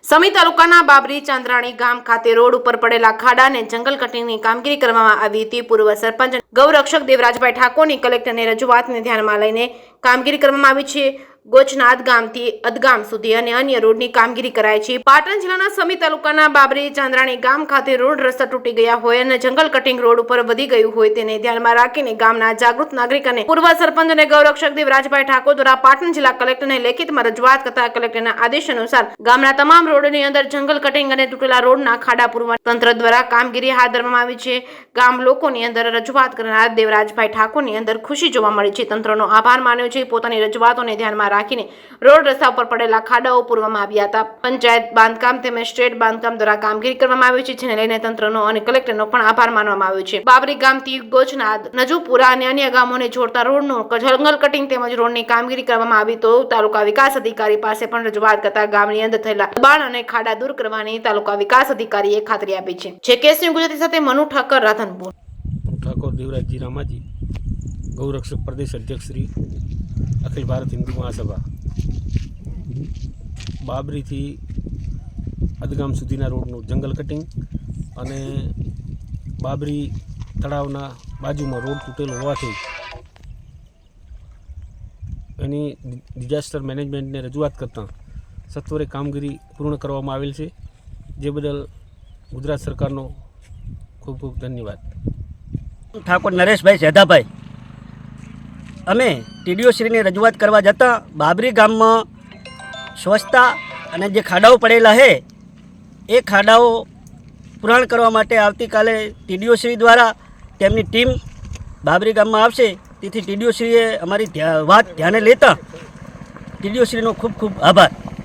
સમી તાલુકાના બાબરી ચાંદ્રાણી ગામ ખાતે રોડ ઉપર પડેલા ખાડા અને જંગલ કટિંગની કામગીરી કરવામાં આવી હતી। પૂર્વ સરપંચ ગૌરક્ષક દેવરાજભાઈ ઠાકોરની કલેક્ટરને રજૂઆતને ધ્યાનમાં લઈને કામગીરી કરવામાં આવી છે। ગોચનાથ ગામથી અદગામ સુધી અને અન્ય રોડની કામગીરી કરાઈ છે। પાટણ જિલ્લાના સમી તાલુકાના બાબરી ચાંદ્રાણી ગામ ખાતે રોડ રસ્તા તૂટી ગયા હોય અને જંગલ કટિંગ રોડ ઉપર વધી ગયું હોય તેને ધ્યાનમાં રાખીને ગામના જાગૃત નાગરિક અને પૂર્વ સરપંચ અને ગૌરક્ષક દેવરાજભાઈ ઠાકોર દ્વારા પાટણ જિલ્લા કલેક્ટરને લેખિતમાં રજૂઆત કરતા કલેક્ટરના આદેશ અનુસાર ગામના તમામ રોડની અંદર જંગલ કટિંગ અને તૂટેલા રોડના ખાડા પૂરવા તંત્ર દ્વારા કામગીરી હાથ ધરવામાં આવી છે। ગામ લોકોની અંદર રજૂઆત કરનાર દેવરાજભાઈ ઠાકોરની અંદર ખુશી જોવા મળી છે। તંત્રનો આભાર માન્યો છે। પોતાની રજૂઆતોને ધ્યાનમાં રાખીને રોડ રસ્તા ઉપર પડેલા ખાડાઓ પૂરવામાં આવ્યા હતા। પંચાયત બાંધકામ તેમજ સ્ટેટ બાંધકામ દ્વારા કામગીરી કરવામાં આવી છે, જેને લઈને તંત્રનો અને કલેક્ટરનો પણ આભાર માનવામાં આવ્યો છે। બાબરી ગામથી ગોચનાથ, નજુપુરા અને અન્ય ગામોને જોડતા રોડનું જંગલ કટિંગ તેમજ રોડની કામગીરી કરવામાં આવી તો તાલુકા વિકાસ અધિકારી પાસે પણ રજૂઆત કરતા ગામની અંદર થયેલા દબાણ અને ખાડા દૂર કરવાની તાલુકા વિકાસ અધિકારીએ ખાતરી આપી છે। જે કેસની ગુજરાતી સાથે મનુ ઠાકર, રાધનપુર। ઠાકોર દેવરાજજી રામાજી, ગૌરક્ષક પ્રદેશ અધ્યક્ષ શ્રી અખિલ ભારત હિન્દુ મહાસભા। બાબરીથી અદગામ સુધીના રોડનું જંગલ કટિંગ અને બાબરી તળાવના બાજુમાં રોડ તૂટેલો હોવાથી એની ડિઝાસ્ટર મેનેજમેન્ટને રજૂઆત કરતાં સત્વરે કામગીરી પૂર્ણ કરવામાં આવેલ છે, જે બદલ ગુજરાત સરકારનો ખૂબ ખૂબ ધન્યવાદ। ઠાકોર નરેશભાઈ સેધાભાઈ, અમે ટીડીઓ શ્રીને રજૂઆત કરવા જતાં બાબરી ગામમાં સ્વચ્છતા અને જે ખાડાઓ પડેલા છે એ ખાડાઓ પૂરણ કરવા માટે આવતીકાલે ટીડીઓ શ્રી દ્વારા તેમની ટીમ બાબરી ગામમાં આવશે। તેથી ટીડીઓ શ્રીએ અમારી વાત ધ્યાને લેતા ટીડીઓ શ્રીનો ખૂબ ખૂબ આભાર।